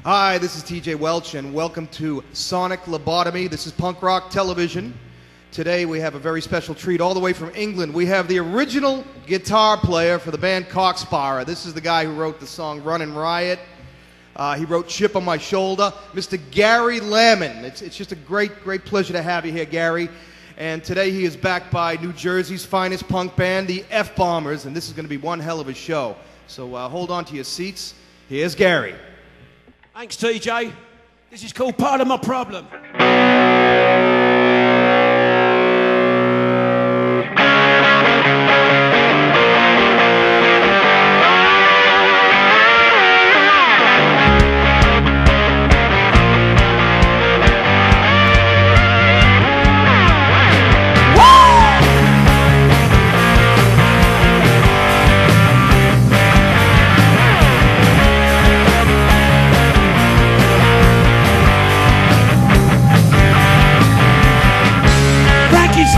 Hi, this is TJ Welch, and welcome to Sonic Lobotomy. This is punk rock television. Today we have a very special treat all the way from England. We have the original guitar player for the band Cock Sparrer. This is the guy who wrote the song Runnin' Riot. He wrote Chip on My Shoulder. Mr. Gary Lammin. It's just a great pleasure to have you here, Gary. And today he is backed by New Jersey's finest punk band, the F-Bombers, and this is going to be one hell of a show. So hold on to your seats. Here's Gary. Thanks, TJ. This is called Part of My Problem.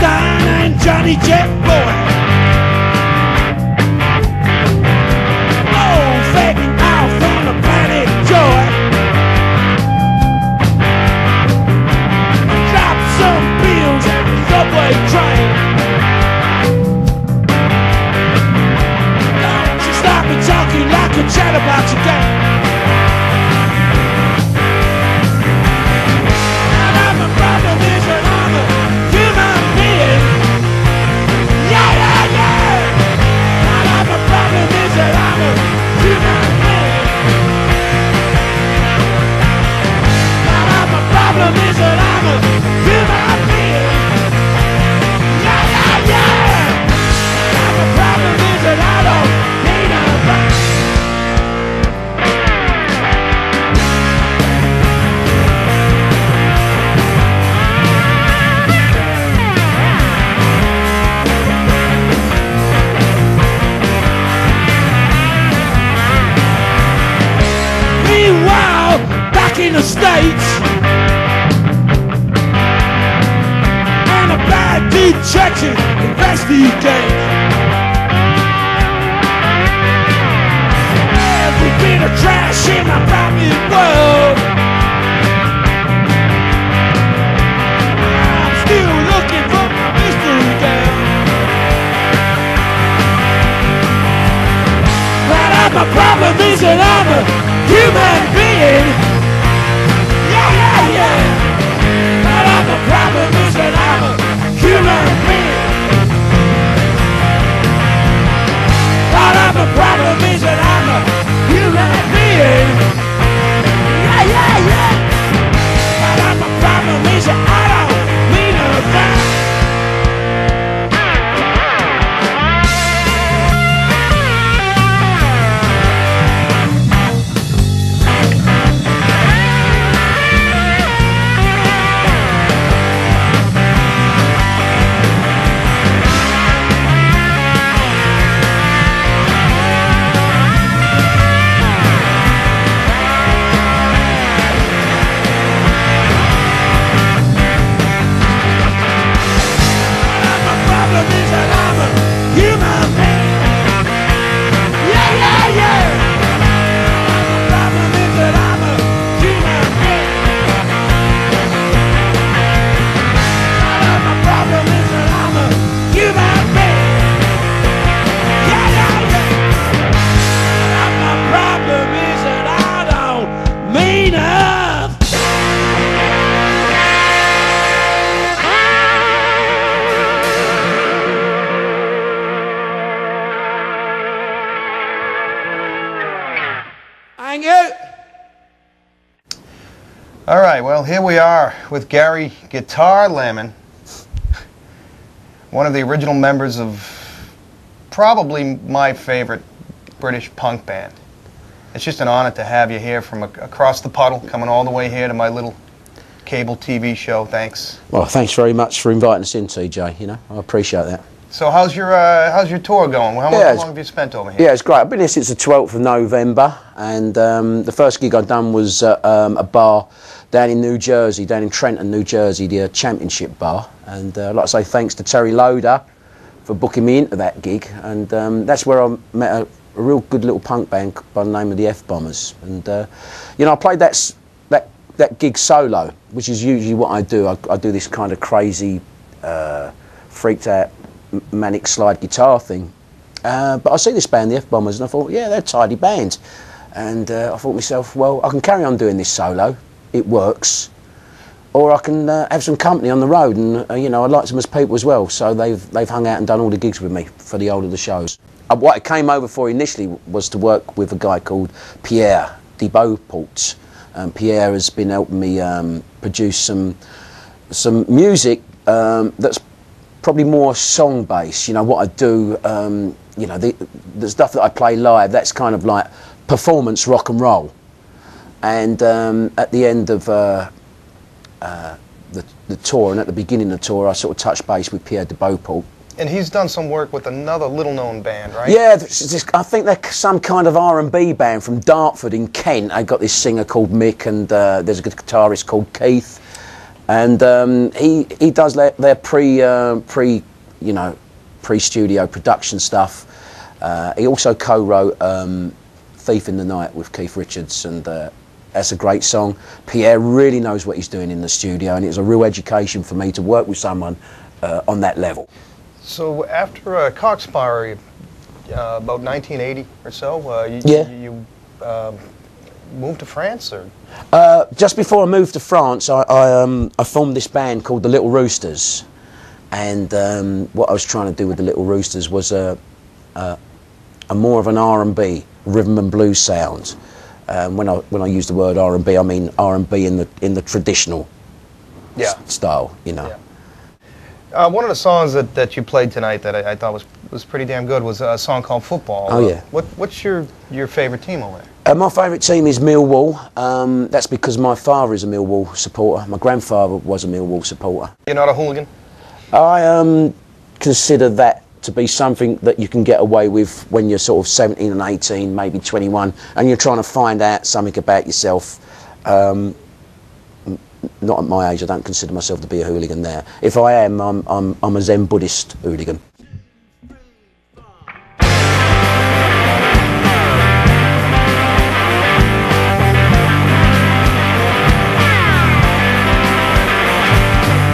And Johnny Jet Boy. Oh, faking out from the planet Joy. Drop some bills at the subway train. Don't you stop me talking like a chatterbox again. In the States, and a bad dude checks it, investigates every bit of trash in my private world. I'm still looking for my mystery girl. But my problem is that I'm a human being. The problem is that I'm a human being. The problem is that I'm a human being. The problem is that I don't mean a thing. All right, well, here we are with Gary Guitar Lammin, one of the original members of probably my favorite British punk band. It's just an honor to have you here from across the puddle, coming all the way here to my little cable TV show. Thanks. Well, thanks very much for inviting us in, TJ. You know, I appreciate that. So how's your tour going? How long have you spent over here? Yeah, it's great. I've been here since the 12th of November, and the first gig I'd done was a bar down in New Jersey, down in Trenton, New Jersey, the Championship Bar. And I'd like to say thanks to Terry Loader for booking me into that gig. And that's where I met real good little punk band by the name of the F-Bombers. And you know, I played that gig solo, which is usually what I do. I do this kind of crazy, freaked out, manic slide guitar thing. But I see this band, the F-Bombers, and I thought, yeah, they're a tidy band. And I thought to myself, well, I can carry on doing this solo. It works. Or I can have some company on the road, and you know, I like them as people as well. So they've hung out and done all the gigs with me for the old of the shows. What I came over for initially was to work with a guy called Pierre de Beauport. Pierre has been helping me produce some music that's probably more song based. You know, what I do, you know, the stuff that I play live, that's kind of like performance rock and roll. And at the end of the tour, and at the beginning of the tour, I sort of touched base with Pierre de Beauport. And he's done some work with another little-known band, right? Yeah, I think they're some kind of R&B band from Dartford in Kent. They've got this singer called Mick, and there's a guitarist called Keith. And he does their pre-studio production stuff. He also co-wrote Thief in the Night with Keith Richards, and that's a great song. Pierre really knows what he's doing in the studio, and it was a real education for me to work with someone on that level. So after Cock Sparrer, about 1980 or so, you moved to France, or? Just before I moved to France, I formed this band called the Little Roosters, and what I was trying to do with the Little Roosters was a more of an R&B, rhythm and blues sound. When I use the word R&B, I mean R&B in the traditional style, you know. Yeah. One of the songs that you played tonight that I thought was pretty damn good was a song called Football. Oh yeah. What's your favorite team over there? My favourite team is Millwall. That's because my father is a Millwall supporter. My grandfather was a Millwall supporter. You're not a hooligan? I consider that to be something that you can get away with when you're sort of 17 and 18, maybe 21, and you're trying to find out something about yourself. Not at my age, I don't consider myself to be a hooligan there. If I am, I'm a Zen Buddhist hooligan.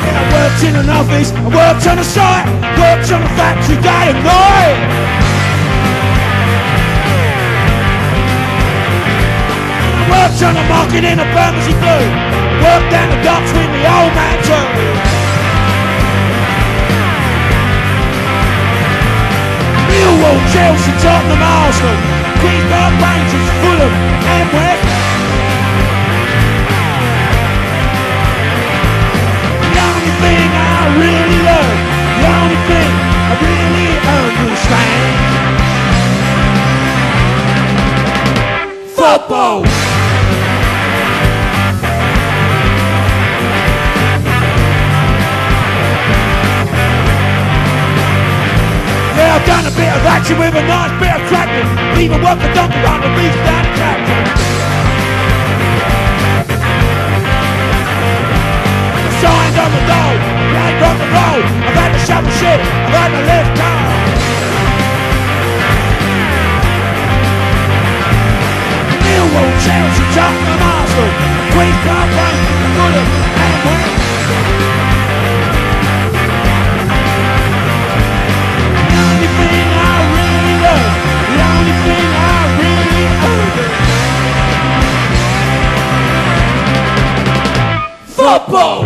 I worked in an office, I worked on a site, worked on a factory day and night. I worked on a market in a Bermondsey blue, worked down the docks with the old man too. Millwall, Chelsea, Tottenham, Arsenal, Queen's Park Rangers, Fulham and West. The only thing I really love, the only thing I really understand, football. Yeah, I've done a bit of action with a nice bit of cracking, even worked the donkey on the beach down the track. Signs on the door, played rock and roll. I've had to shovel shit, I've had to lift cars. Millwall, Chelsea, Tottenham, Arsenal, Queen's Park Rangers, Fulham and West. The only thing I really love, the only thing I really own, football.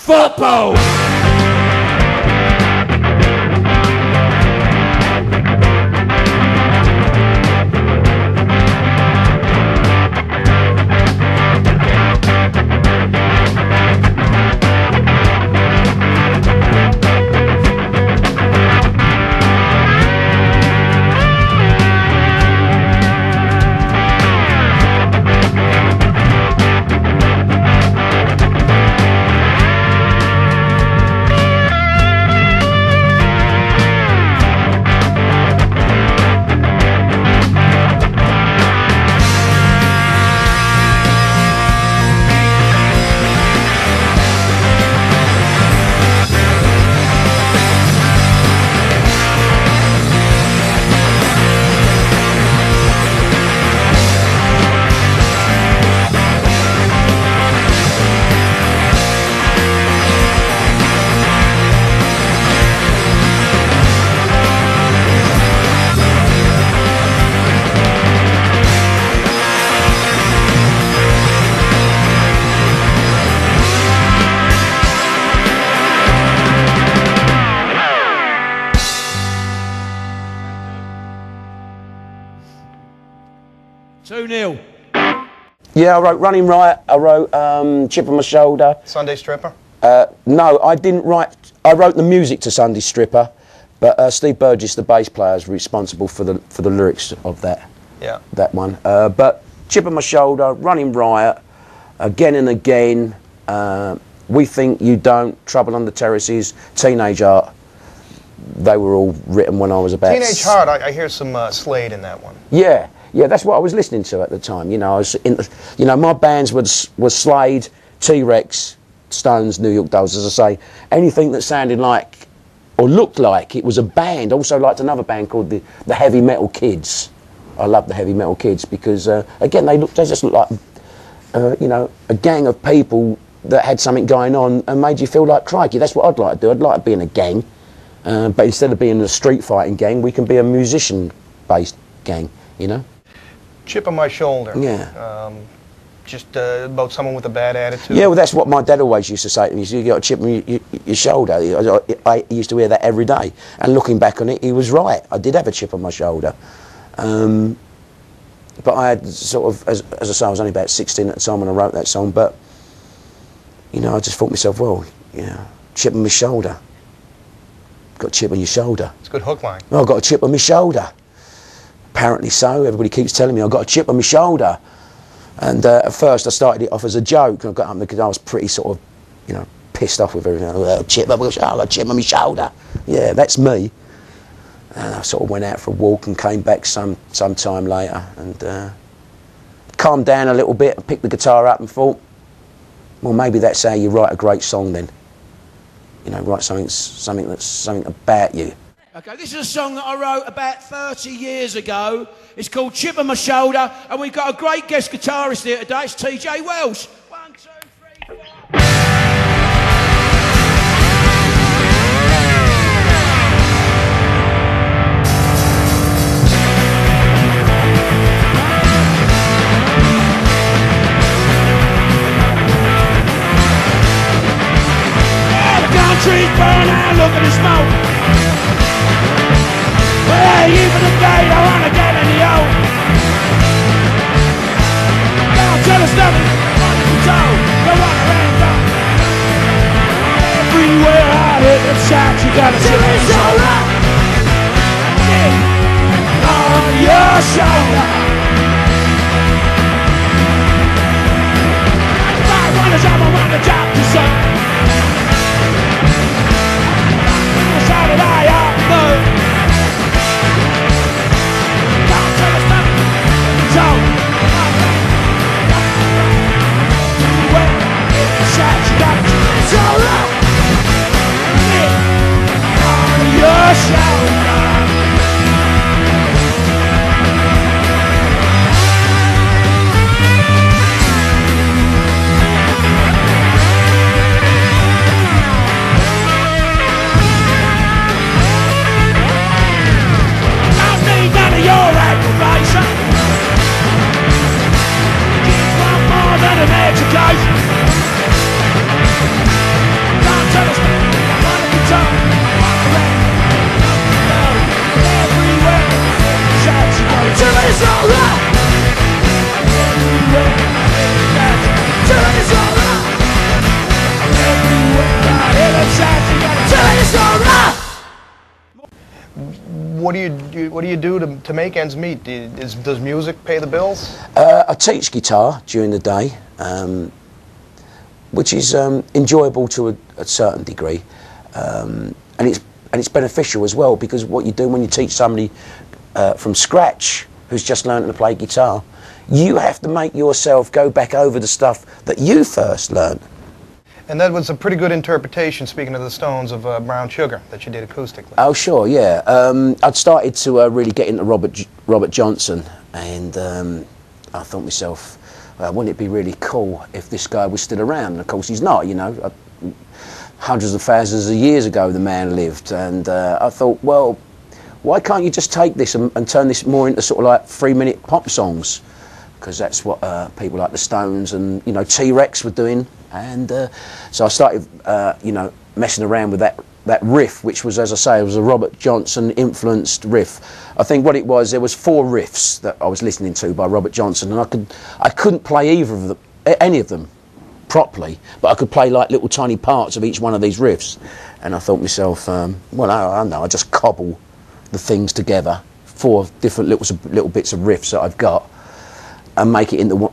Football! O'Neill. Yeah, I wrote Running Riot, I wrote Chip on My Shoulder. Sunday Stripper? No, I didn't write, I wrote the music to Sunday Stripper, but Steve Burgess, the bass player, is responsible for the lyrics of that. Yeah. That one. But Chip on My Shoulder, Running Riot, Again and Again, We Think You Don't, Trouble on the Terraces, Teenage Art. They were all written when I was about... Teenage Heart, I hear some Slade in that one. Yeah, yeah, that's what I was listening to at the time. You know, I was my bands was Slade, T-Rex, Stones, New York Dolls, as I say. Anything that sounded like or looked like it was a band. Also liked another band called the Heavy Metal Kids. I love the Heavy Metal Kids because, again, they just look like, a gang of people that had something going on and made you feel like, crikey, that's what I'd like to do. I'd like to be in a gang. But instead of being a street fighting gang, we can be a musician-based gang, you know? Chip on My Shoulder. Yeah. Just about someone with a bad attitude. Yeah, well, that's what my dad always used to say to me. You got a chip on your shoulder. I used to hear that every day. And looking back on it, he was right. I did have a chip on my shoulder. But I had sort of, as I say, I was only about 16 at the time when I wrote that song. But, I just thought to myself, well, chip on my shoulder. Got a chip on your shoulder. It's a good hook line. Oh, I've got a chip on my shoulder. Apparently so. Everybody keeps telling me I've got a chip on my shoulder. And at first I started it off as a joke. I got up because I was pretty sort of, pissed off with everything. Chip on my shoulder, chip on my shoulder. Yeah, that's me. And I sort of went out for a walk and came back some time later and calmed down a little bit and picked the guitar up and thought, well, maybe that's how you write a great song then. Write something about you. Okay, this is a song that I wrote about 30 years ago. It's called Chip on My Shoulder, and we've got a great guest guitarist here today. It's TJ Welsh. 1, 2, 3, 4. Country's burn out, look at the smoke. Well, even the day I wanna get in the old. Down to the stomach, on the toe, go on around up. Everywhere I hit the shot, you gotta see it's alright. On your shoulder. I wanna jump, I wanna drop the sun. That I know. Down to the stomach, down. Well, it's shot, you got to it's all up. On your shoulder. Your aggravation gives one more than an education. Down to the stomach, on the guitar, walk around, everywhere. Shout you know till it's all right. Everywhere, till it's all right. Everywhere, I hear them shout you know till it's all right. What do you do to make ends meet? Does music pay the bills? I teach guitar during the day, which is enjoyable to a certain degree, and it's beneficial as well because what you do when you teach somebody from scratch who's just learning to play guitar, you have to make yourself go back over the stuff that you first learned. And that was a pretty good interpretation, speaking of the Stones, of Brown Sugar that you did acoustically. Oh, sure, yeah. I'd started to really get into Robert Johnson, and I thought to myself, wouldn't it be really cool if this guy was still around? And of course he's not, hundreds of thousands of years ago the man lived, and I thought, well, why can't you just take this and turn this more into sort of like 3-minute pop songs? Because that's what people like the Stones and T-Rex were doing. And so I started, messing around with that riff, which was, as I say, it was a Robert Johnson influenced riff. I think what it was, there was 4 riffs that I was listening to by Robert Johnson, and I couldn't play either of them, any of them properly, but I could play like little tiny parts of each one of these riffs. And I thought to myself, well, I don't know, I just cobble the things together, 4 different little bits of riffs that I've got, and make it into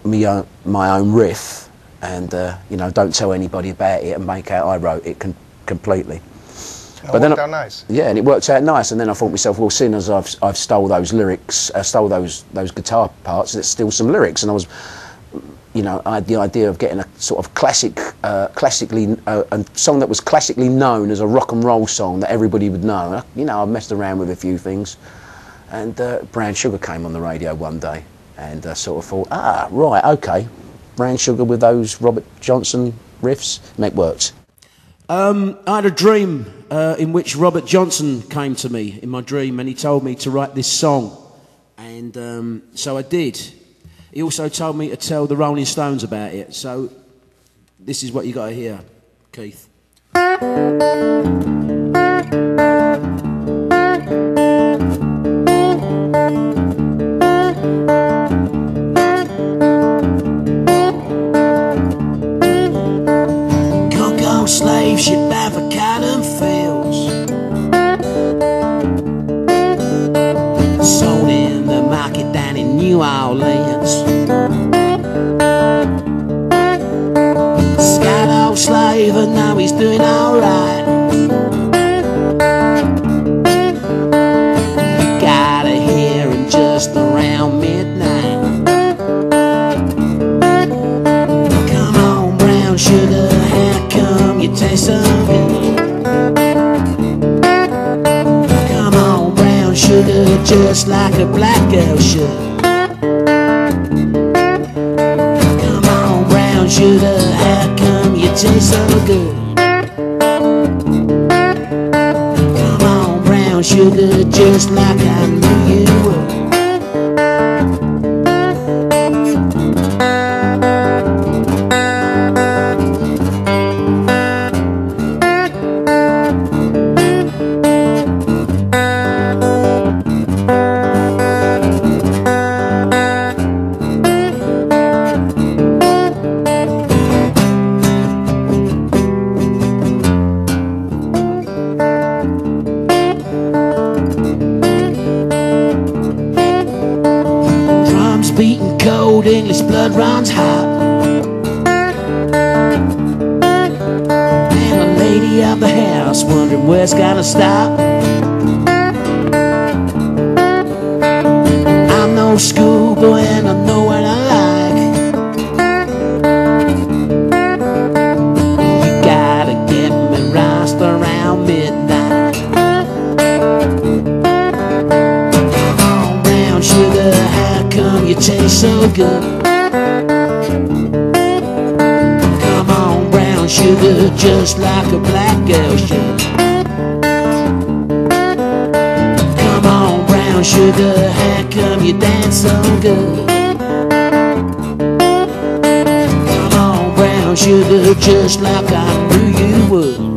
my own riff, and you know, don't tell anybody about it, and make out I wrote it completely. But then it worked out nice. Yeah, and it worked out nice. And then I thought to myself, well, seeing as I've stole those lyrics, stole those guitar parts, there's still some lyrics. And I was, you know, I had the idea of getting a sort of a song that was classically known as a rock and roll song that everybody would know. You know, I messed around with a few things, and Brown Sugar came on the radio one day, and I sort of thought, ah, right, okay, Brown Sugar with those Robert Johnson riffs, make works. I had a dream in which Robert Johnson came to me in my dream, and he told me to write this song, and so I did. He also told me to tell the Rolling Stones about it, so this is what you got to hear, Keith. Slave ship bound for cotton fields, sold in the market down in New Orleans. Scat old slave, and now he's doing alright. You gotta hear him just around midnight. Come on, brown sugar, you taste so good. Come on, brown sugar, just like a black girl should. Come on, brown sugar, how come you taste so good? Come on, brown sugar, just like I knew you would. Beating cold, English blood runs hot, and the lady of the house wondering where it's gonna stop. I'm no schoolboy and I know what I like. You gotta get me roused around midnight. Come on, brown sugar, how come you taste so good? Come on, brown sugar, just like a black girl should. Come on, brown sugar, how come you dance so good? Come on, brown sugar, just like I knew you would.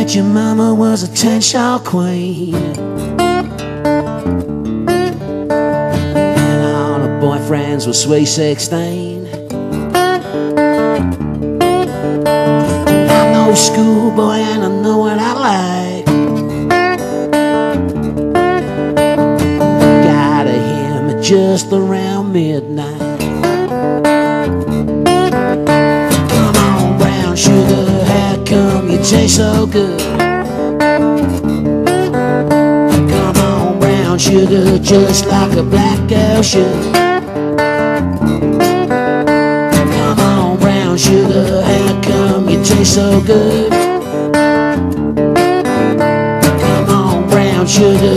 Your mama was a 10-shot queen, and all her boyfriends were sweet 16. I'm no schoolboy and I know what I like. Gotta hear me just around midnight. Come on, brown sugar, how come you taste so good? Come on, brown sugar, just like a black girl should. Come on, brown sugar, how come you taste so good? Come on, brown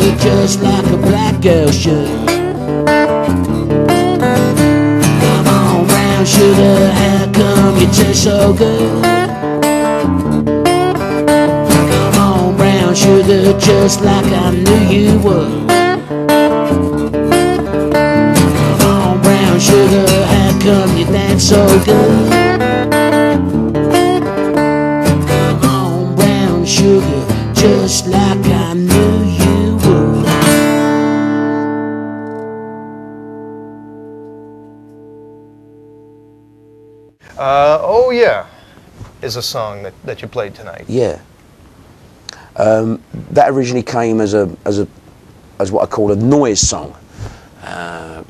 sugar just like a black girl should. Come on, brown sugar, how come you taste so good? Come on, brown sugar, just like I knew you would. Come on, brown sugar, how come you dance so good? Come on, brown sugar, just like I knew you would. Oh Yeah is a song that you played tonight. Yeah. That originally came as what I call a noise song.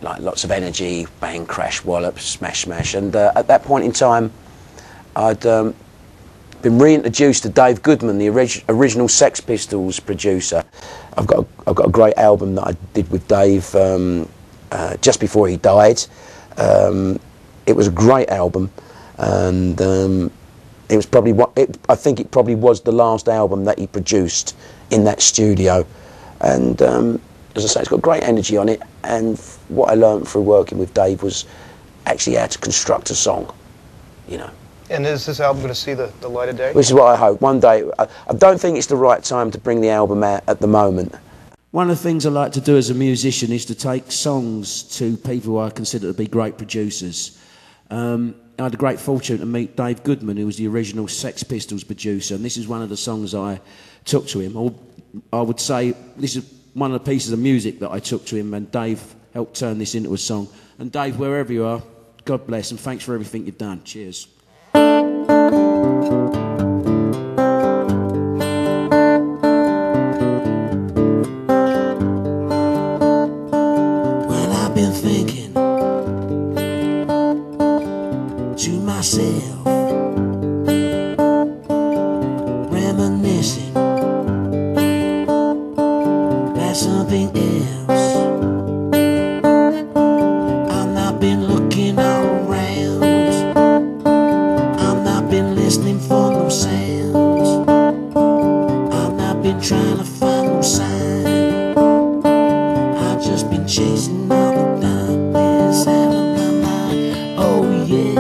Like lots of energy, bang, crash, wallop, smash, smash. And at that point in time, I'd been reintroduced to Dave Goodman, the original Sex Pistols producer. I've got a great album that I did with Dave just before he died. It was a great album, and it was probably I think it probably was the last album that he produced in that studio. And as I say, it's got great energy on it. And what I learned through working with Dave was actually how to construct a song, you know. And is this album going to see the light of day? Which is what I hope. One day, I don't think it's the right time to bring the album out at the moment. One of the things I like to do as a musician is to take songs to people who I consider to be great producers. I had the great fortune to meet Dave Goodman, who was the original Sex Pistols producer, and this is one of the songs I took to him. Or I would say this is one of the pieces of music that I took to him, and Dave helped turn this into a song. And Dave, wherever you are, God bless, and thanks for everything you've done. Cheers. Well, I've been thinking to myself, reminiscing about something else. I've not been looking around, I've not been listening for no sounds, I've not been trying to find no sign, I've just been chasing all the darkness out of my mind. Oh yeah.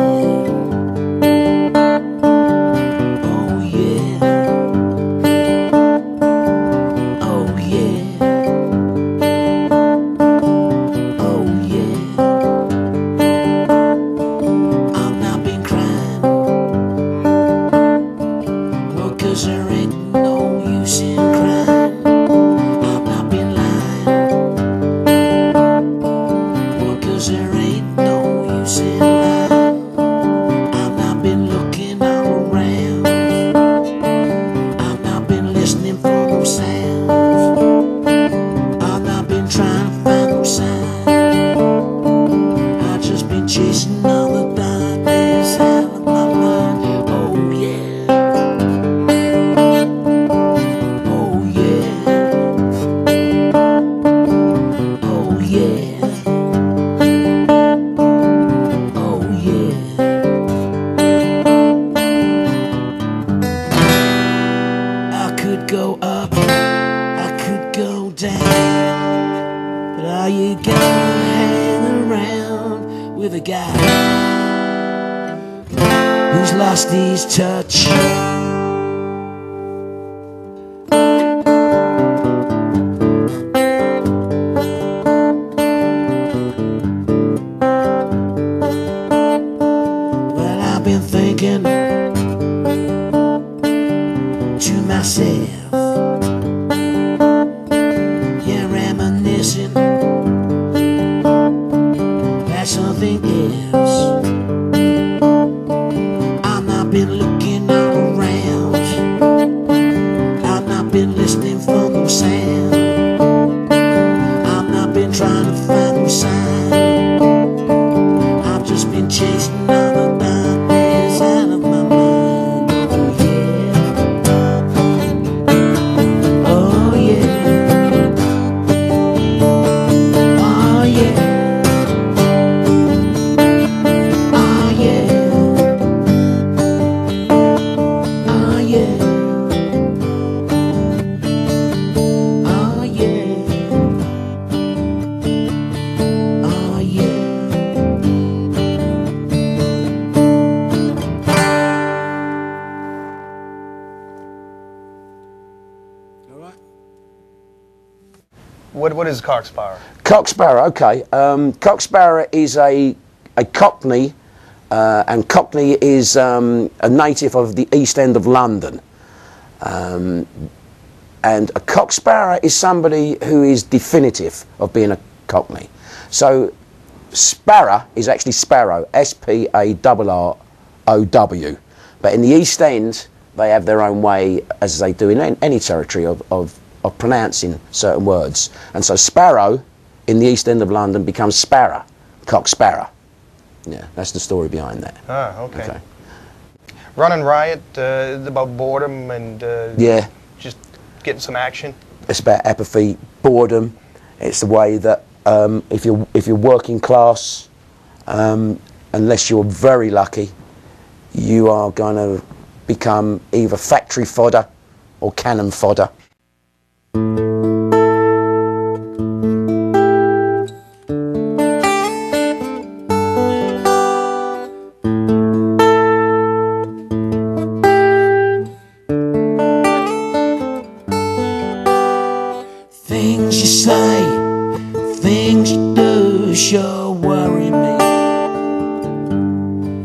Touch. Well, I've been thinking to myself, yeah, reminiscing about something else. I've not been looking around, I've not been listening for no sound, I've not been trying to find no sign, I've just been chasing all the darkness out of my mind. Oh What is Cock Sparrer? Cock Sparrer, okay. Cock Sparrer is a Cockney, and Cockney is a native of the East End of London. And a Cock Sparrer is somebody who is definitive of being a Cockney. So Sparrow is actually Sparrow, S-P-A-R-R-O-W. But in the East End, they have their own way, as they do in any territory, of pronouncing certain words. And so Sparrow in the East End of London becomes Sparrow, Cock Sparrer. Yeah, that's the story behind that. Ah, okay. Running riot, about boredom and yeah, just getting some action. It's about apathy, boredom. It's the way that if you're working class, unless you're very lucky, you are going to become either factory fodder or cannon fodder. Things you say, things you do sure worry me.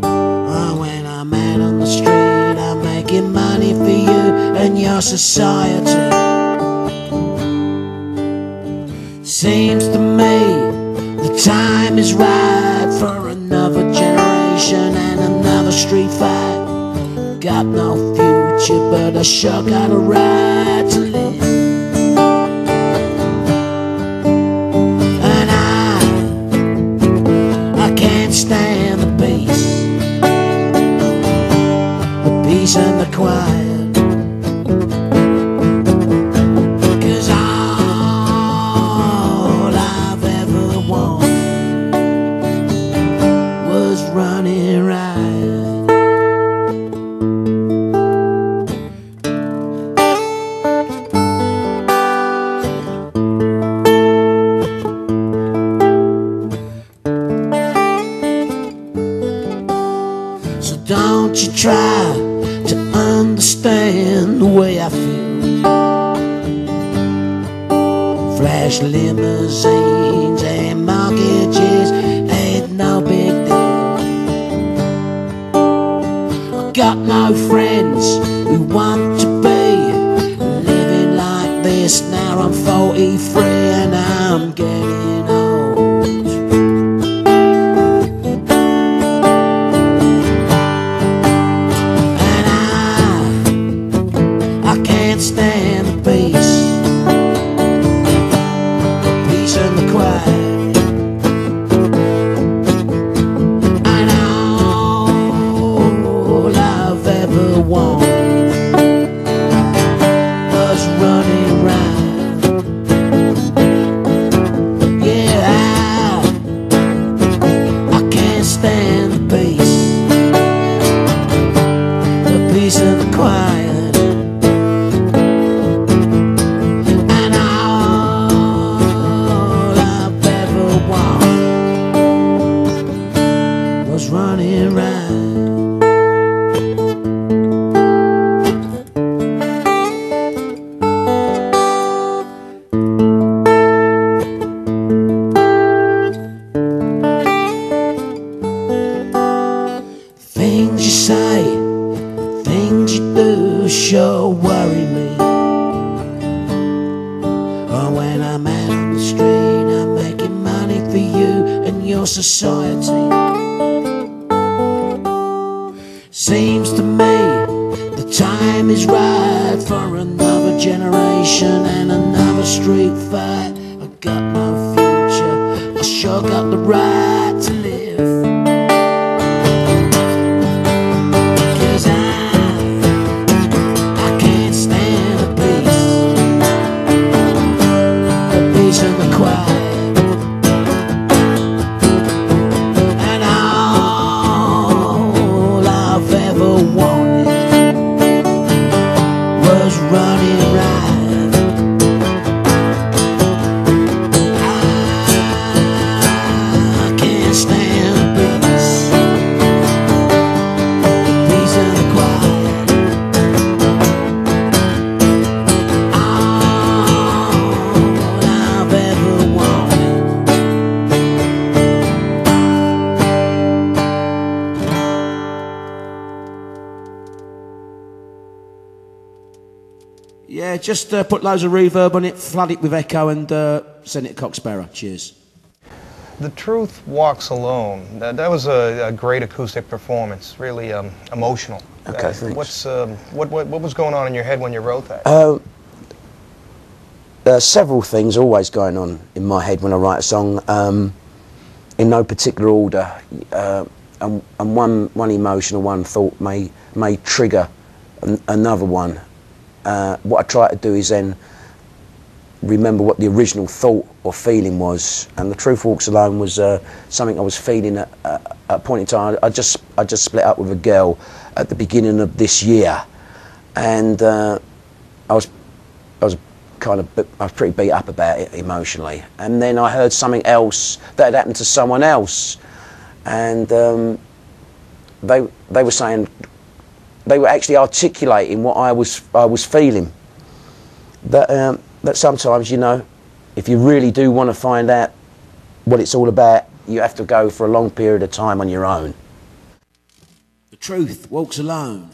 Oh, when I'm out on the street, I'm making money for you and your society. Seems to me the time is right for another generation and another street fight. Got no future, but I sure got a right to live. Stand the peace and the quiet, 'cause all I've ever wanted was running riot. Don't you try to understand the way I feel. Flash limousines and mortgages ain't no big deal. I got no friends who want to be living like this. Now I'm 43 and I'm getting old. Stand the peace and the quiet, and all I've ever wanted was running round. Yeah, I can't stand the peace and the quiet. Running round. Things you say, things you do sure worry me. Oh, when I'm out on the street, I'm making money for you and your society. Seems to me the time is right for another generation and another street fight. I got no future, I sure got the right to live. 'Cause I can't stand the peace and the quiet. Running riot. I Yeah, just put loads of reverb on it, flood it with echo, and send it to Cock Sparrer. Cheers. The Truth Walks Alone. That was a great acoustic performance, really emotional. Okay, thanks. What was going on in your head when you wrote that? Several things always going on in my head when I write a song, in no particular order, and one emotion or one thought may trigger another one. What I try to do is then remember what the original thought or feeling was, and The Truth Walks Alone was something I was feeling at a point in time. I just split up with a girl at the beginning of this year, and I was pretty beat up about it emotionally. And then I heard something else that had happened to someone else, and they were saying, they were actually articulating what I was feeling. That sometimes, you know, if you really do want to find out what it's all about, you have to go for a long period of time on your own. The Truth Walks Alone.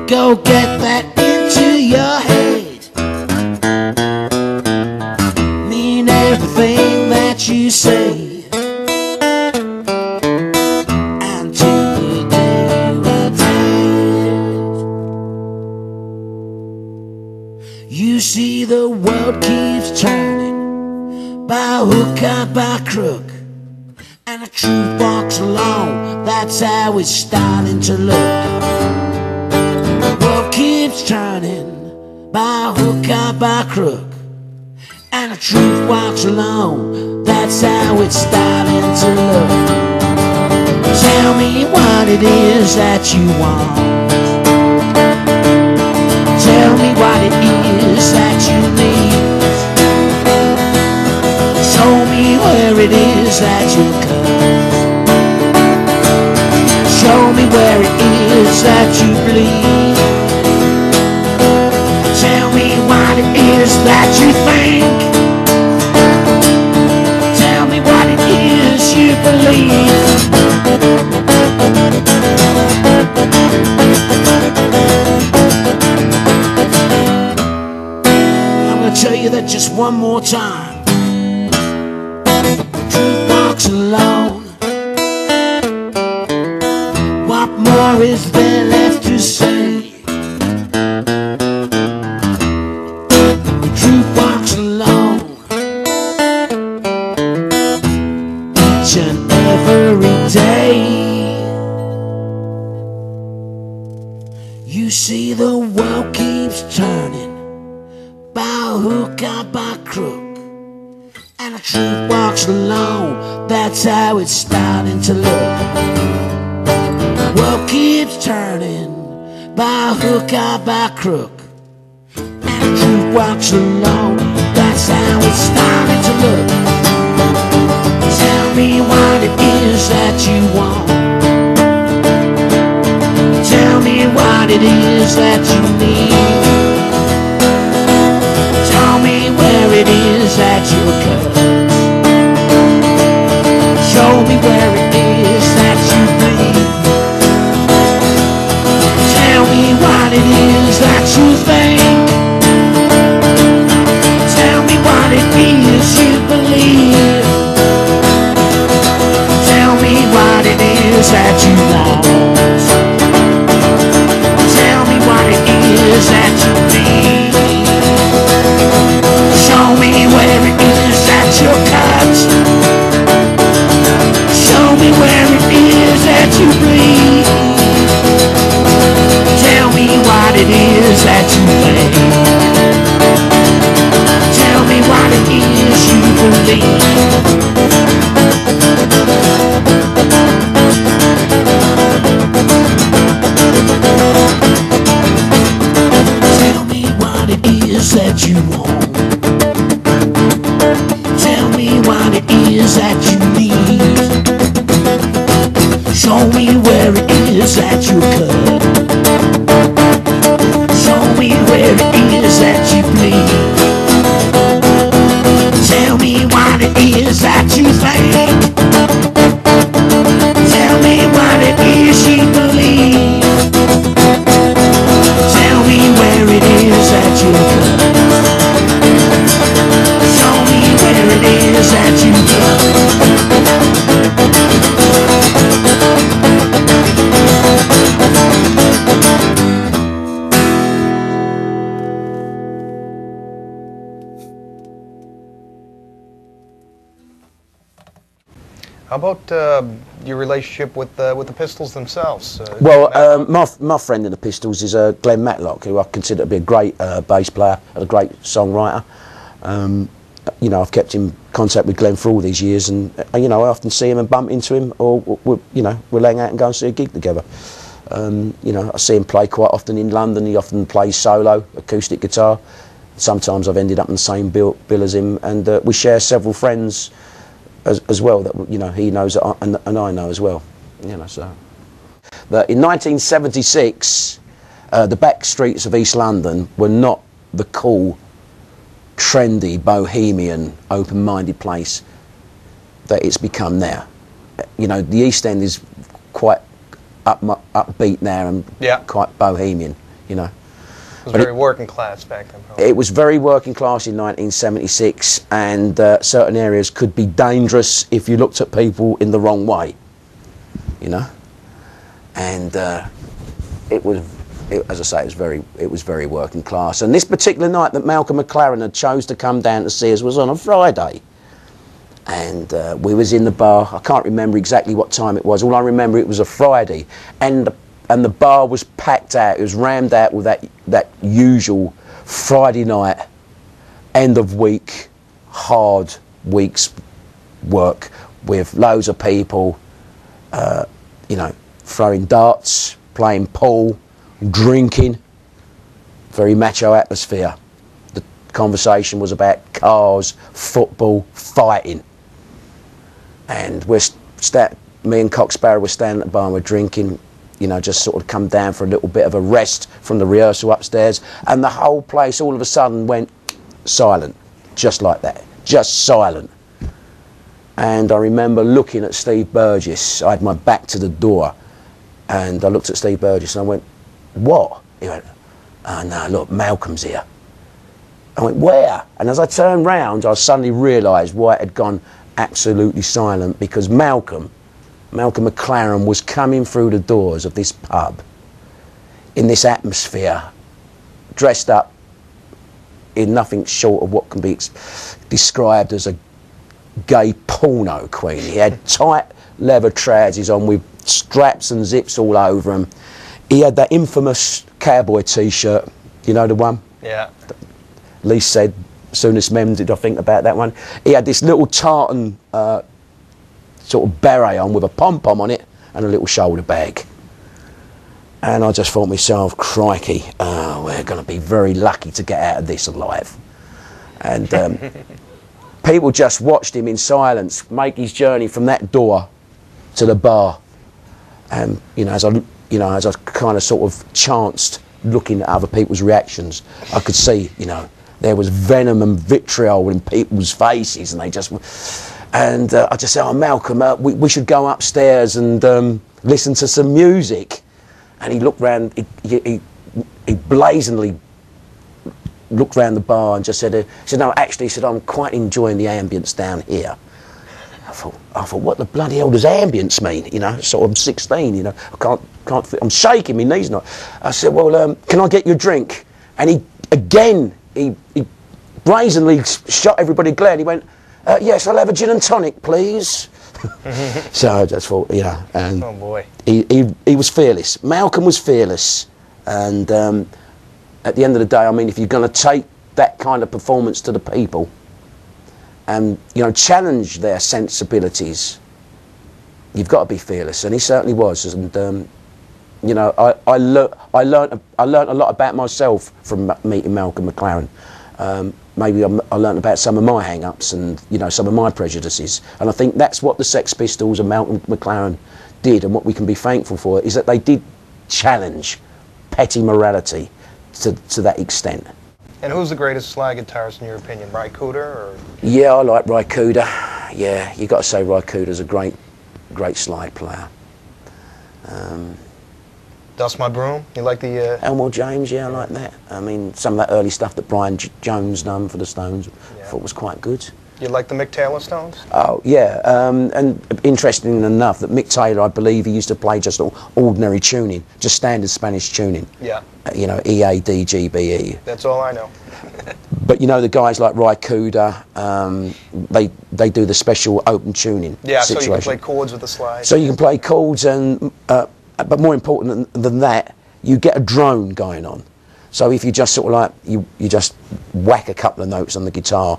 Go get that into your head. Mean everything that you say. Until the day we're dead. You see the world keeps turning, by hook or by crook, and the truth walks alone. That's how it's starting to look. Keeps turning, by hook or by crook, and the truth walks alone. That's how it's starting to look. Tell me what it is that you want. Tell me what it is that you need. Show me where it is that you cut. Show me where it is that you bleed. Tell me what it is that you think. Tell me what it is you believe. I'm gonna tell you that just one more time. The truth walks alone. What more is there left to say? You see the world keeps turning, by hook or by crook, and the truth walks alone. That's how it's starting to look. The world keeps turning, by hook or by crook, and the truth walks alone. That's how it's starting to look. Tell me what it is that you want. Tell me what it is that you need. Tell me where it is that you're cut. Show me where it is that you bleed. Tell me what it is that you think. Tell me what it is you believe. Tell me what it is that you lost. That you need. Show me where it is that you want. Tell me what it is that you need. Show me where it is that you cut. Show me where it is that you bleed. Tell me what it is that you think. Tell me what it is you believe. Tell me where it is that you cut. Show me where it is that you cut. How about your relationship with the Pistols themselves? Well, my friend in the Pistols is Glenn Matlock, who I consider to be a great bass player and a great songwriter. You know, I've kept in contact with Glenn for all these years, and you know, I often see him and bump into him, or we'll hang out and go and see a gig together. You know, I see him play quite often in London. He often plays solo, acoustic guitar. Sometimes I've ended up in the same bill as him, and we share several friends as well that, you know, he knows and I know as well. You know, so. But in 1976, the back streets of East London were not the cool, trendy, bohemian, open-minded place that it's become now. You know, the East End is quite upbeat now and quite bohemian, you know. It was very working class back then. Probably. It was very working class in 1976, and certain areas could be dangerous if you looked at people in the wrong way, you know. And as I say, it was very working class. And this particular night that Malcolm McLaren had chose to come down to see us was on a Friday. And we was in the bar. I can't remember exactly what time it was. All I remember, it was a Friday, and the bar was packed out. It was rammed out with that usual Friday night, end of week, hard week's work, with loads of people, you know, throwing darts, playing pool, drinking. Very macho atmosphere. The conversation was about cars, football, fighting. And me and Cock Sparrer were standing at the bar and we're drinking, you know, just sort of come down for a little bit of a rest from the rehearsal upstairs, and the whole place all of a sudden went silent, just like that, just silent. And I remember looking at Steve Burgess. I had my back to the door, and I looked at Steve Burgess and I went, "What?" He went, "Oh no, look, Malcolm's here." I went, "Where?" And as I turned round, I suddenly realised why it had gone absolutely silent, because Malcolm McLaren was coming through the doors of this pub in this atmosphere, dressed up in nothing short of what can be described as a gay porno queen. He had tight leather trousers on with straps and zips all over him. He had that infamous cowboy t-shirt, you know the one? Yeah. Lee said, soonest mem did I think about that one. He had this little tartan sort of beret on with a pom-pom on it and a little shoulder bag. And I just thought to myself, crikey, we're going to be very lucky to get out of this alive. And people just watched him in silence make his journey from that door to the bar. And you know, as I kind of sort of chanced looking at other people's reactions, I could see, you know, there was venom and vitriol in people's faces, and they just. And I just said, "Oh, Malcolm, we should go upstairs and listen to some music." And he looked round. He blazingly looked round the bar and just said, "No, actually," he said, "I'm quite enjoying the ambience down here." I thought, what the bloody hell does ambience mean? You know, sort of I'm 16. You know, I can't. I'm shaking my knees now. I said, "Well, can I get you a drink?" And he brazenly shot everybody a glare. And he went, "Yes, I'll have a gin and tonic, please." So I just thought, you know, and oh boy, he was fearless. Malcolm was fearless, and at the end of the day, I mean, if you're going to take that kind of performance to the people, and you know, challenge their sensibilities, you've got to be fearless, and he certainly was. And You know, I learned a lot about myself from meeting Malcolm McLaren. Maybe I learned about some of my hang-ups and, you know, some of my prejudices. And I think that's what the Sex Pistols and Malcolm McLaren did, and what we can be thankful for is that they did challenge petty morality to that extent. And who's the greatest slide guitarist in your opinion, Ry Cooder or? Yeah, I like Ry Cooder. Yeah, you got to say Ry Cooder's a great slide player. Dust My Broom, you like the... Elmore James, yeah, I like that. I mean, some of that early stuff that Brian Jones done for the Stones, I thought was quite good. You like the Mick Taylor Stones? Oh, yeah, and interesting enough that Mick Taylor, I believe he used to play just ordinary tuning, just standard Spanish tuning. Yeah. You know, E, A, D, G, B, E. That's all I know. But you know, the guys like Ry Cooder, they do the special open tuning situation. So you can play chords with the slide. So you can play chords and... but more important than that, you get a drone going on. So if you just sort of like, you just whack a couple of notes on the guitar,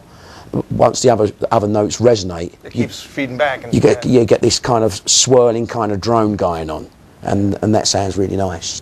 once the other notes resonate, it keeps feeding back. And you get this kind of swirling kind of drone going on, and that sounds really nice.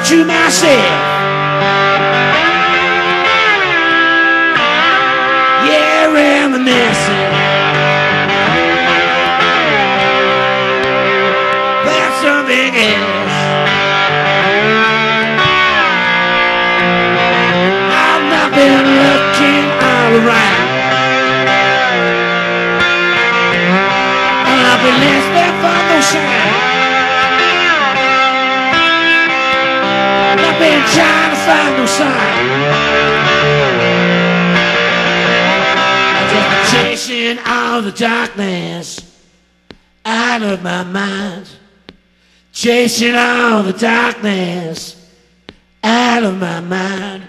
To myself, yeah, reminiscing. That's something else. I've not been looking all around, and I've been listening for no sound. I've been trying to find no sign. I've been chasing all the darkness out of my mind. Chasing all the darkness out of my mind.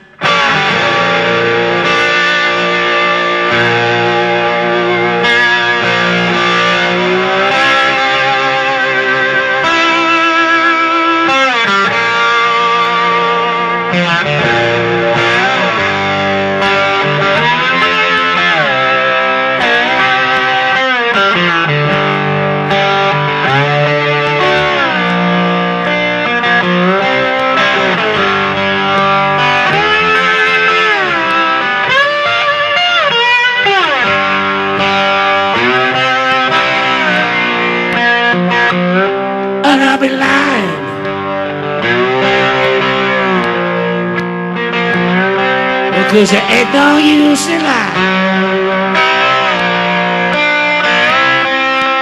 And I'll be lying, because there ain't no use in lying.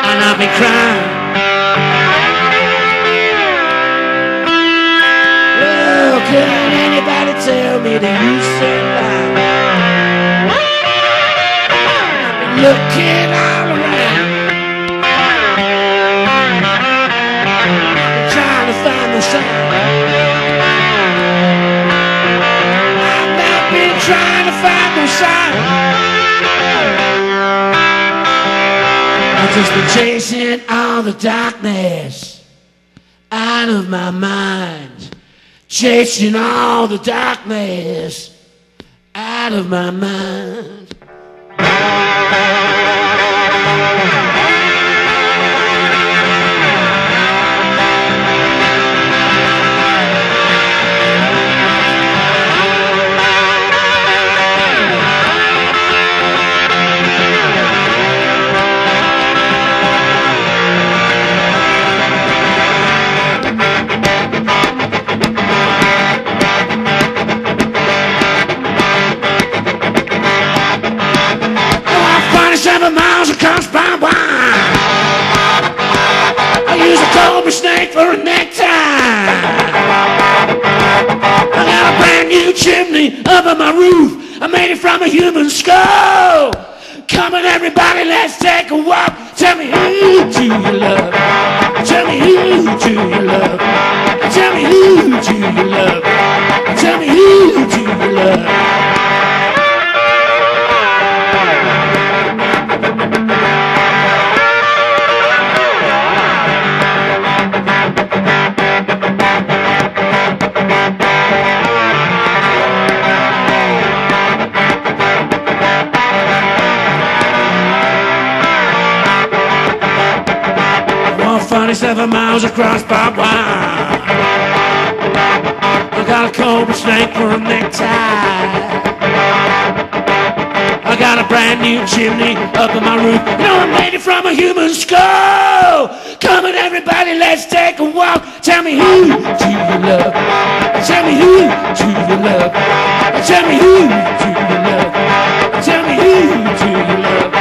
And I'll be crying, oh, can anybody tell me the use in lying? I've been looking all around, trying to find the sign. I've not been trying to find no sign. I'm just been chasing all the darkness out of my mind. Chasing all the darkness out of my mind. Cock Sparrer. I use a cobra snake for a necktie. I got a brand new chimney up on my roof. I made it from a human skull. Come on everybody, let's take a walk. Tell me who do you love? Tell me who do you love? Tell me who do you love? Tell me who do you love? Seven miles across barbed wire. I got a cobra snake for a necktie. I got a brand new chimney up on my roof. You know I made it from a human skull. Come on everybody, let's take a walk. Tell me who do you love? Tell me who do you love? Tell me who do you love? Tell me who do you love?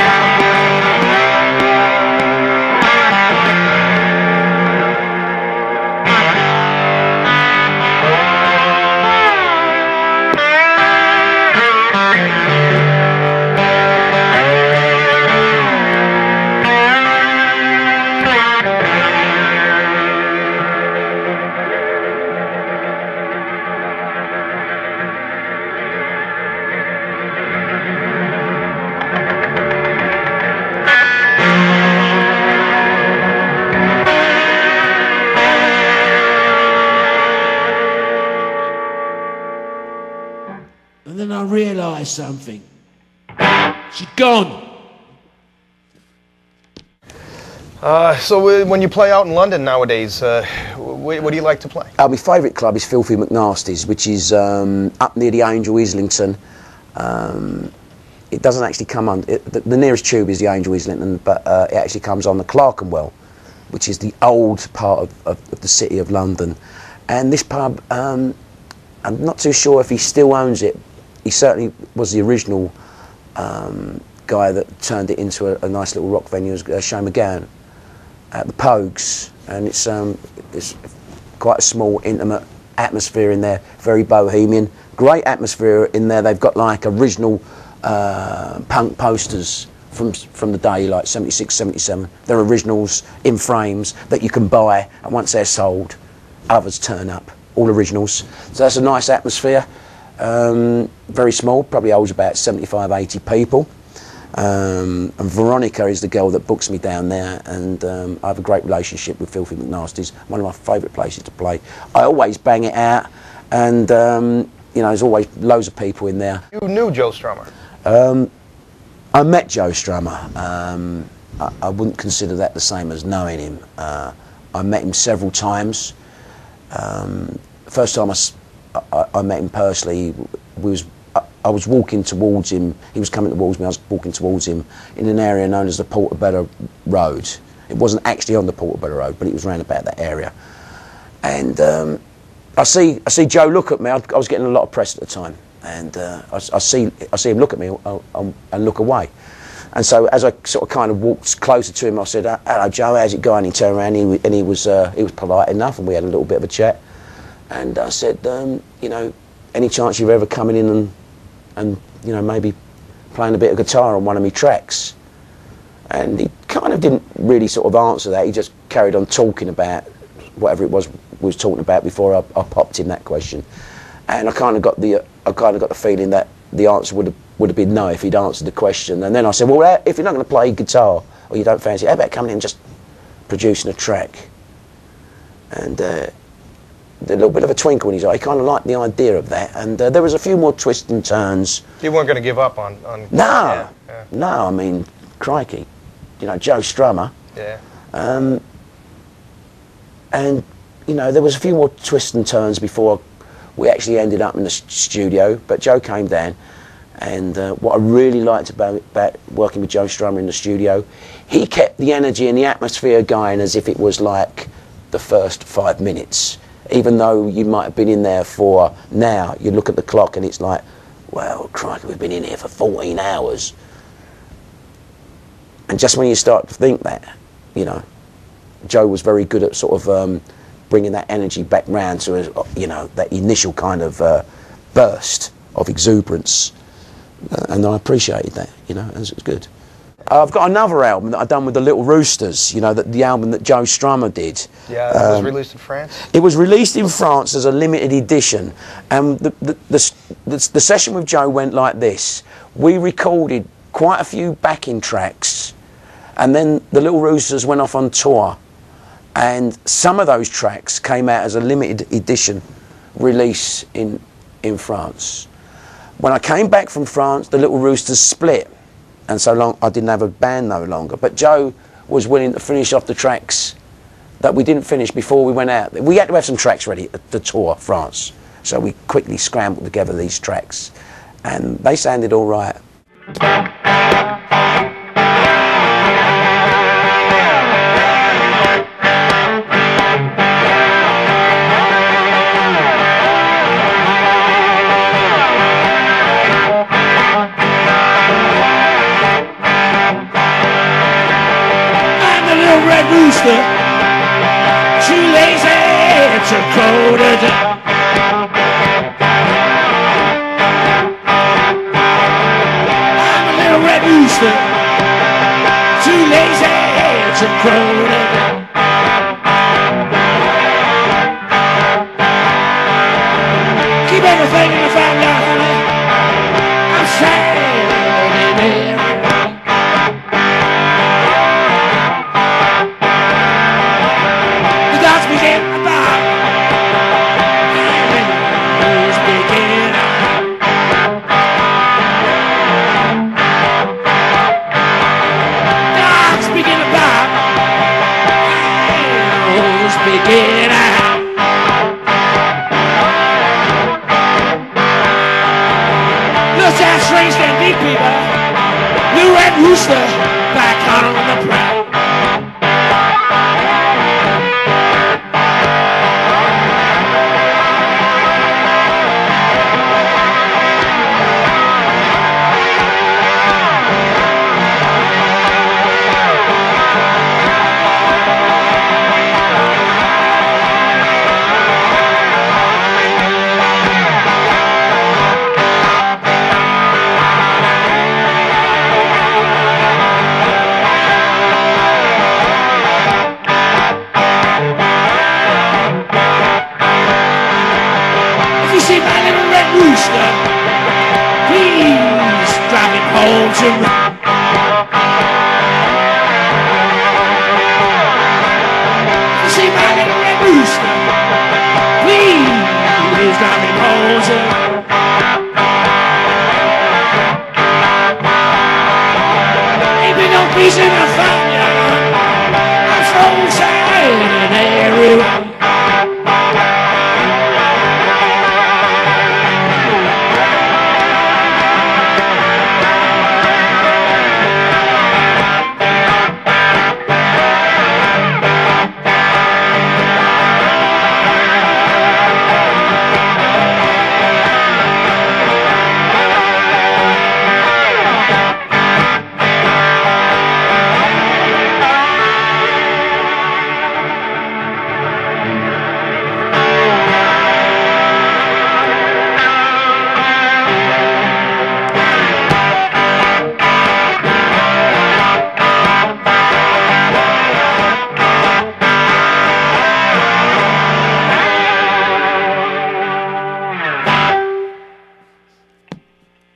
And then I realised something. She's gone. So when you play out in London nowadays, what do you like to play? My favourite club is Filthy McNasty's, which is up near the Angel, Islington. It doesn't actually come on. The nearest tube is the Angel, Islington, but it actually comes on the Clerkenwell, which is the old part of the city of London. And this pub, I'm not too sure if he still owns it. He certainly was the original guy that turned it into a nice little rock venue, Shane McGowan at the Pogues, and it's quite a small, intimate atmosphere in there, very bohemian. Great atmosphere in there. They've got like original punk posters from the day, like 76, 77. They're originals in frames that you can buy, and once they're sold, others turn up. All originals. So that's a nice atmosphere. Very small, probably holds about 75, 80 people. And Veronica is the girl that books me down there, and I have a great relationship with Filthy McNasty's. One of my favourite places to play. I always bang it out, and you know, there's always loads of people in there. You knew Joe Strummer? I met Joe Strummer. I wouldn't consider that the same as knowing him. I met him several times. First time I met him personally, I was walking towards him. He was coming towards me. I was walking towards him in an area known as the Portobello Road. It wasn't actually on the Portobello Road, but it was round about that area. And I see Joe look at me. I was getting a lot of press at the time, and I see him look at me and look away. And so as I sort of kind of walked closer to him, I said, "Hello, Joe. How's it going?" He turned around and he was polite enough, and we had a little bit of a chat. And I said, you know, any chance you're ever coming in and you know, maybe playing a bit of guitar on one of my tracks? And he kind of didn't really sort of answer that. He just carried on talking about whatever it was we was talking about before I popped him that question. And I kind of got the feeling that the answer would have been no if he'd answered the question. And then I said, well, if you're not going to play guitar or you don't fancy it, how about coming in and just producing a track? And the little bit of a twinkle in his eye, he kind of liked the idea of that, and there was a few more twists and turns. You weren't going to give up on no, no, I mean, crikey, you know, Joe Strummer. Yeah. And, you know, there was a few more twists and turns before we actually ended up in the studio, but Joe came down, and what I really liked about working with Joe Strummer in the studio, he kept the energy and the atmosphere going as if it was like the first 5 minutes. Even though you might have been in there for, now you look at the clock and it's like, well, crikey, we've been in here for 14 hours. And just when you start to think that, you know, Joe was very good at sort of bringing that energy back round to, you know, that initial kind of burst of exuberance. And I appreciated that, you know, it was good. I've got another album that I've done with the Little Roosters, you know, the album that Joe Strummer did. Yeah, it was released in France? It was released in France as a limited edition. And the session with Joe went like this. We recorded quite a few backing tracks, and then the Little Roosters went off on tour. And some of those tracks came out as a limited edition release in France. When I came back from France, the Little Roosters split. And so long, I didn't have a band no longer. But Joe was willing to finish off the tracks that we didn't finish before we went out. We had to have some tracks ready to tour France. So we quickly scrambled together these tracks. And they sounded all right. Rooster, too lazy to go to bed. I'm a little red rooster, too lazy to go to bed. Keep everything in the family, honey. I'm sad in every way. Rooster, back on the prowl.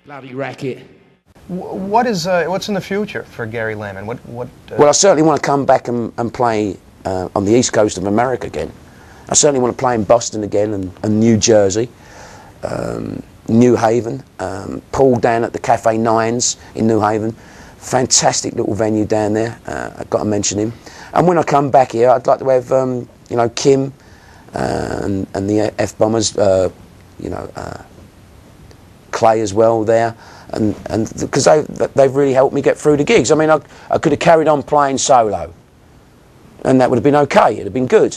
Bloody racket. What's in the future for Gary Lammin? Well, I certainly want to come back and play on the East Coast of America again. I certainly want to play in Boston again and New Jersey, New Haven, Paul down at the Cafe Nines in New Haven. Fantastic little venue down there. I've got to mention him. And when I come back here, I'd like to have you know, Kim and the F-Bombers, you know, Clay as well there, and because they've really helped me get through the gigs. I mean, I could have carried on playing solo, and that would have been okay. It'd have been good.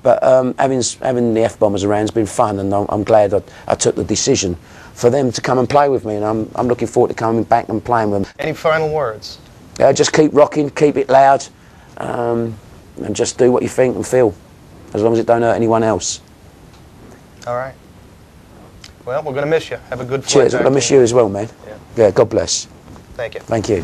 But having the F-Bombers around has been fun, and I'm glad I took the decision for them to come and play with me, and I'm looking forward to coming back and playing with them. Any final words? Just keep rocking, keep it loud, and just do what you think and feel, as long as it don't hurt anyone else. All right. Well, we're going to miss you. Have a good flight. Cheers. I miss you as well, man. Yeah, God bless. Thank you. Thank you.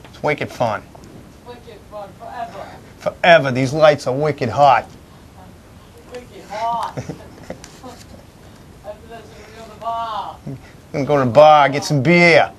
It's wicked fun. Wicked fun forever. Forever. These lights are wicked hot. Wicked hot. After this, we're going to the bar. I'm going to the bar, get some beer.